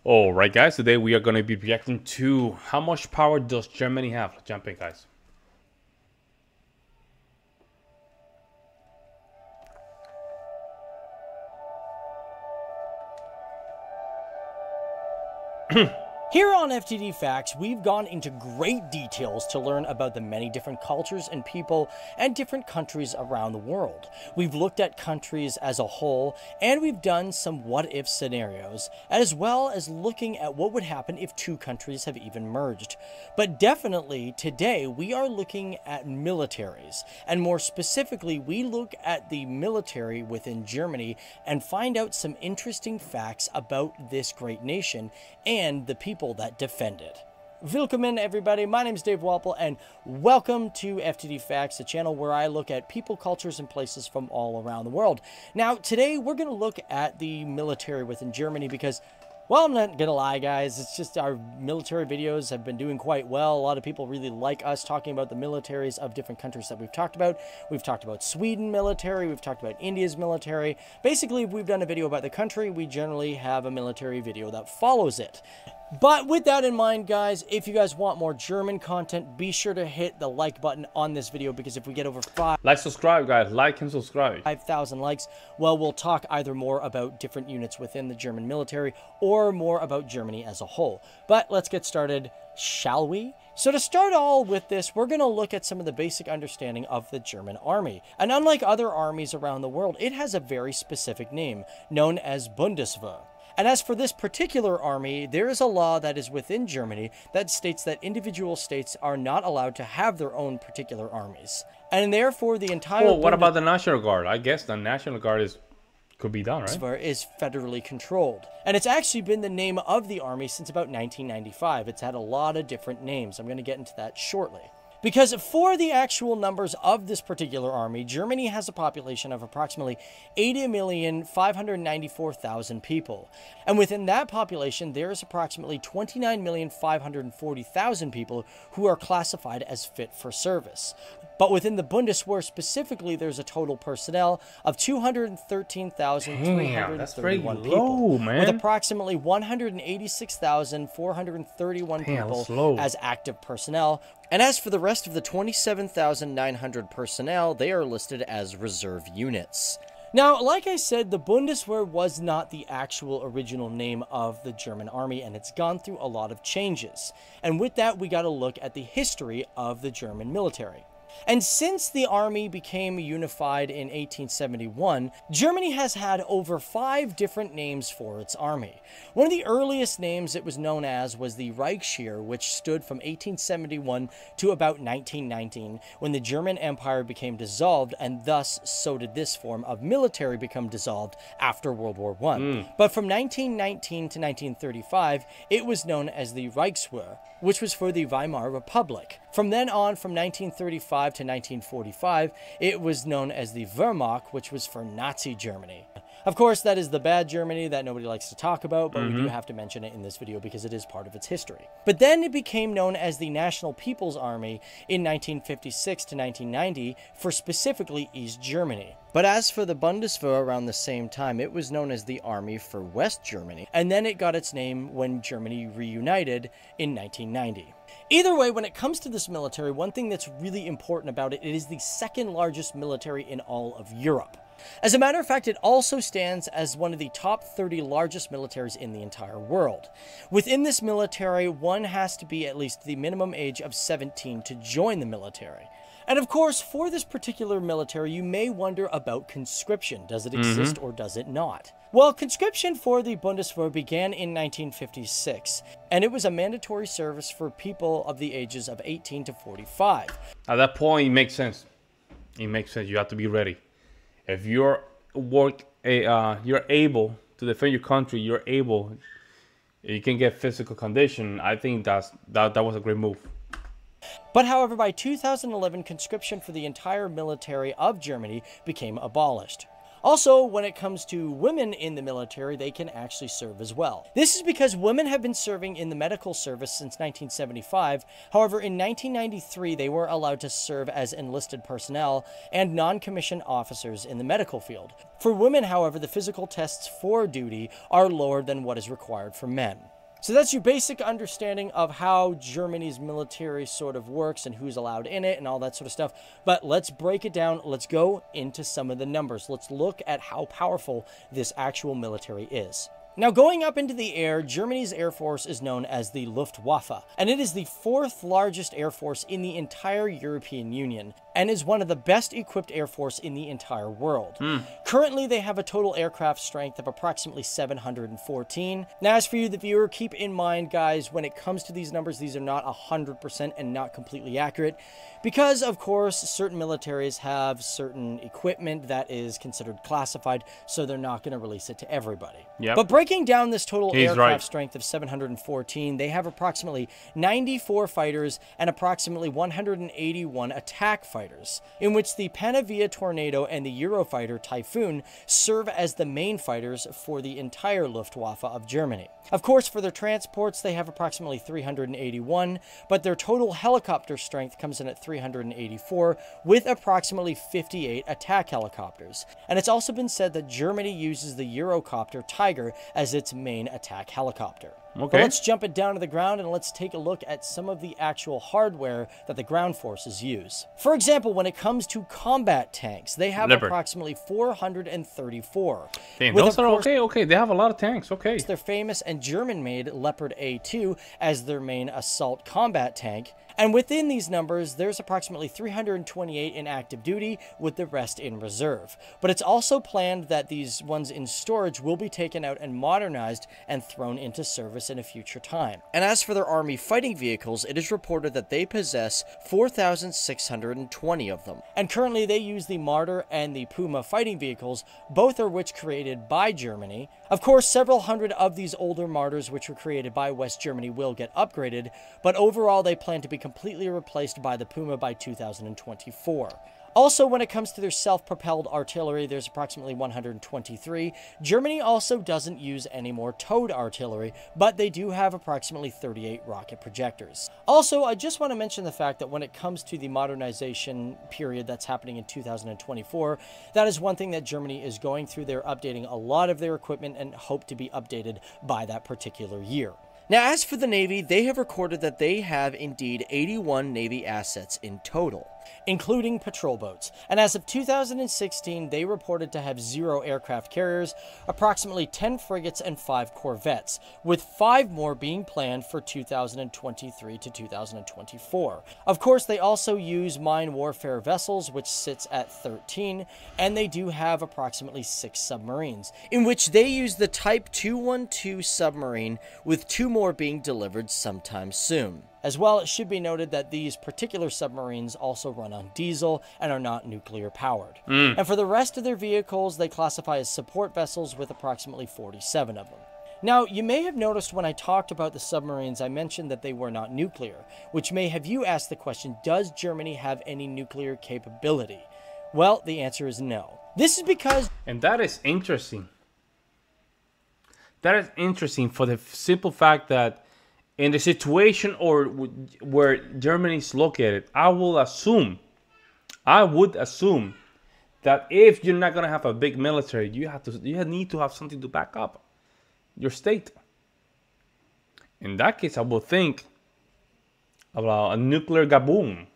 All right, guys, today we are going to be reacting to how much power does Germany have? Let's jump in, guys. Here on FTD Facts, we've gone into great details to learn about the many different cultures and people and different countries around the world. We've looked at countries as a whole, and we've done some what-if scenarios, as well as looking at what would happen if two countries have even merged. But definitely, today, we are looking at militaries, and more specifically, we look at the military within Germany and find out some interesting facts about this great nation and the people that defend it. Willkommen everybody, my name is Dave Walpole and welcome to FTD Facts, the channel where I look at people, cultures, and places from all around the world. Now today we're going to look at the military within Germany because, well, I'm not gonna lie guys, it's just our military videos have been doing quite well. A lot of people really like us talking about the militaries of different countries that we've talked about. We've talked about Sweden military, we've talked about India's military. Basically, if we've done a video about the country, we generally have a military video that follows it. But with that in mind, guys, if you guys want more German content, be sure to hit the like button on this video, because if we get over Subscribe, guys. Like and subscribe. 5,000 likes, well, we'll talk either more about different units within the German military or more about Germany as a whole. But let's get started, shall we? So to start all with this, we're going to look at some of the basic understanding of the German army. And unlike other armies around the world, it has a very specific name, known as Bundeswehr. And as for this particular army, there is a law that is within Germany that states that individual states are not allowed to have their own particular armies. And therefore, the entire... Well, what about the National Guard? I guess the National Guard could be done, right? Is federally controlled. And it's actually been the name of the army since about 1995. It's had a lot of different names. I'm going to get into that shortly. Because for the actual numbers of this particular army, Germany has a population of approximately 80,594,000 people. And within that population, there is approximately 29,540,000 people who are classified as fit for service. But within the Bundeswehr specifically, there's a total personnel of 213,331 people, man. with approximately 186,431 people as active personnel. And as for the rest of the 27,900 personnel, they are listed as reserve units. Now, like I said, the Bundeswehr was not the actual original name of the German army, and it's gone through a lot of changes. And with that, we got to look at the history of the German military. And since the army became unified in 1871, Germany has had over 5 different names for its army. One of the earliest names it was known as was the Reichsheer, which stood from 1871 to about 1919, when the German Empire became dissolved, and thus so did this form of military become dissolved after World War I. But from 1919 to 1935, it was known as the Reichswehr, which was for the Weimar Republic. From then on, from 1935 to 1945, it was known as the Wehrmacht, which was for Nazi Germany. Of course, that is the bad Germany that nobody likes to talk about, but we do have to mention it in this video because it is part of its history. But then it became known as the National People's Army in 1956 to 1990 for specifically East Germany. But as for the Bundeswehr around the same time, it was known as the Army for West Germany, and then it got its name when Germany reunited in 1990. Either way, when it comes to this military, one thing that's really important about it, it is the second largest military in all of Europe. As a matter of fact, it also stands as one of the top 30 largest militaries in the entire world. Within this military, one has to be at least the minimum age of 17 to join the military. And of course, for this particular military, you may wonder about conscription. Does it exist or does it not? Well, conscription for the Bundeswehr began in 1956, and it was a mandatory service for people of the ages of 18 to 45. At that point, it makes sense. It makes sense. You have to be ready. If you're able to defend your country, you can get physical condition. I think that was a great move. But however, by 2011, conscription for the entire military of Germany became abolished. Also, when it comes to women in the military, they can actually serve as well. This is because women have been serving in the medical service since 1975. However, in 1993, they were allowed to serve as enlisted personnel and non-commissioned officers in the medical field. For women, however, the physical tests for duty are lower than what is required for men. So that's your basic understanding of how Germany's military sort of works and who's allowed in it and all that sort of stuff. But let's break it down. Let's go into some of the numbers. Let's look at how powerful this actual military is. Now, going up into the air, Germany's Air Force is known as the Luftwaffe, and it is the 4th largest air force in the entire European Union, and is one of the best equipped air force in the entire world. Currently, they have a total aircraft strength of approximately 714. Now, as for you, the viewer, keep in mind, guys, when it comes to these numbers, these are not 100% and not completely accurate, because, of course, certain militaries have certain equipment that is considered classified, so they're not going to release it to everybody. Yep. But breaking down this total aircraft strength of 714, they have approximately 94 fighters and approximately 181 attack fighters, in which the Panavia Tornado and the Eurofighter Typhoon serve as the main fighters for the entire Luftwaffe of Germany. Of course, for their transports, they have approximately 381, but their total helicopter strength comes in at 384, with approximately 58 attack helicopters. And it's also been said that Germany uses the Eurocopter Tiger as its main attack helicopter. Okay. But let's jump it down to the ground and let's take a look at some of the actual hardware that the ground forces use. For example, when it comes to combat tanks, they have approximately 434. Damn, those are okay. They have a lot of tanks, okay. Their famous and German-made Leopard A2 as their main assault combat tank. And within these numbers, there's approximately 328 in active duty, with the rest in reserve. But it's also planned that these ones in storage will be taken out and modernized and thrown into service in a future time. And as for their army fighting vehicles, it is reported that they possess 4,620 of them. And currently they use the Marder and the Puma fighting vehicles, both are which created by Germany. Of course, several hundred of these older Marders which were created by West Germany will get upgraded, but overall they plan to be completely replaced by the Puma by 2024. Also, when it comes to their self-propelled artillery, there's approximately 123. Germany also doesn't use any more towed artillery, but they do have approximately 38 rocket projectors. Also, I just want to mention the fact that when it comes to the modernization period that's happening in 2024, that is one thing that Germany is going through. They're updating a lot of their equipment and hope to be updated by that particular year. Now, as for the Navy, they have recorded that they have indeed 81 Navy assets in total, including patrol boats. And as of 2016, they reported to have 0 aircraft carriers, approximately 10 frigates, and 5 corvettes, with 5 more being planned for 2023 to 2024. Of course, they also use mine warfare vessels, which sits at 13, and they do have approximately 6 submarines, in which they use the Type 212 submarine, with 2 more being delivered sometime soon. As well, it should be noted that these particular submarines also run on diesel and are not nuclear powered. And for the rest of their vehicles, they classify as support vessels, with approximately 47 of them. Now, you may have noticed when I talked about the submarines, I mentioned that they were not nuclear, which may have you asked the question, does Germany have any nuclear capability? Well, the answer is no. This is because... And that is interesting. That is interesting for the simple fact that in the situation or where Germany is located, I would assume that if you're not gonna have a big military, you need to have something to back up your state. In that case, I would think about a nuclear kaboom.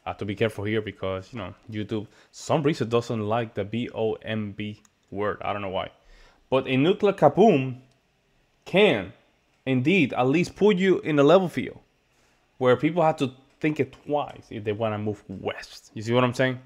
I have to be careful here because YouTube, some reason doesn't like the B-O-M-B word. I don't know why. But a nuclear kaboom can, indeed, at least put you in a level field where people have to think it twice if they want to move west. You see what I'm saying?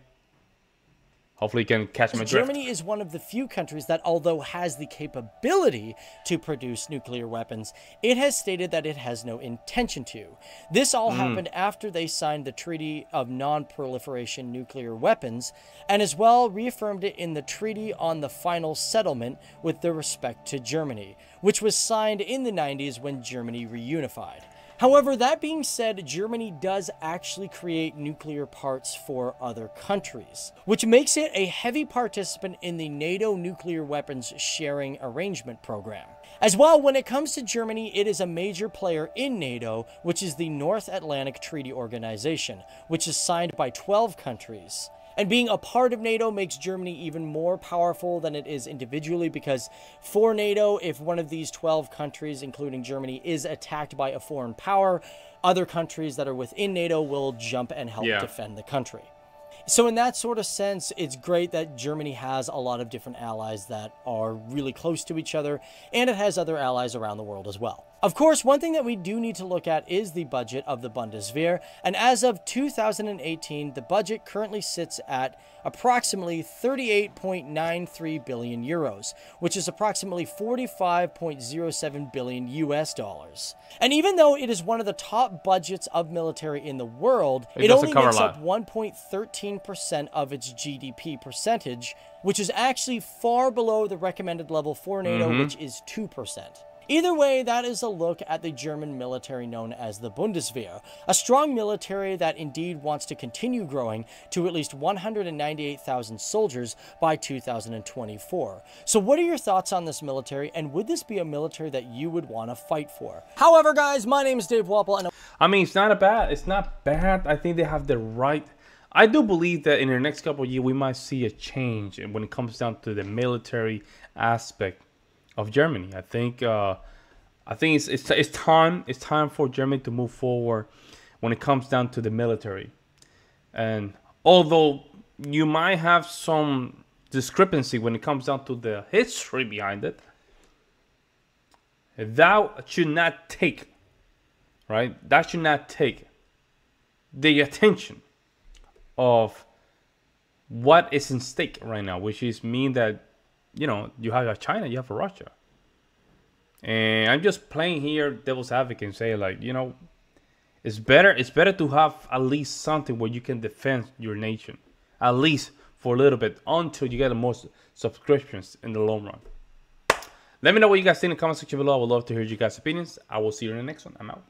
Hopefully you can catch my drift. Germany is one of the few countries that, although has the capability to produce nuclear weapons, it has stated that it has no intention to. This all happened after they signed the Treaty of Non-Proliferation Nuclear Weapons, and as well reaffirmed it in the Treaty on the Final Settlement with respect to Germany, which was signed in the 90s when Germany reunified. However, that being said, Germany does actually create nuclear parts for other countries, which makes it a heavy participant in the NATO nuclear weapons sharing arrangement program. As well, when it comes to Germany, it is a major player in NATO, which is the North Atlantic Treaty Organization, which is signed by 12 countries. And being a part of NATO makes Germany even more powerful than it is individually, because for NATO, if one of these 12 countries, including Germany, is attacked by a foreign power, other countries that are within NATO will jump and help defend the country. So in that sort of sense, it's great that Germany has a lot of different allies that are really close to each other, and it has other allies around the world as well. Of course, one thing that we do need to look at is the budget of the Bundeswehr, and as of 2018, the budget currently sits at approximately 38.93 billion euros, which is approximately 45.07 billion US dollars. And even though it is one of the top budgets of military in the world, it only makes up 1.13% of its GDP percentage, which is actually far below the recommended level for NATO, which is 2%. Either way, that is a look at the German military known as the Bundeswehr, a strong military that indeed wants to continue growing to at least 198,000 soldiers by 2024. So what are your thoughts on this military, and would this be a military that you would want to fight for? However, guys, my name is Dave Wapple, and I mean, it's not bad. I think they have the right. I do believe that in the next couple of years, we might see a change when it comes down to the military aspect of Germany. I think it's time for Germany to move forward when it comes down to the military. And although you might have some discrepancy when it comes down to the history behind it, that should not take the attention of what is in stake right now, which is mean that, you know, you have a China, you have a Russia. And I'm just playing here devil's advocate and say, like, you know, it's better to have at least something where you can defend your nation, at least for a little bit, until you get the most subscriptions in the long run. Let me know what you guys think in the comment section below. I would love to hear you guys' opinions. I will see you in the next one. I'm out.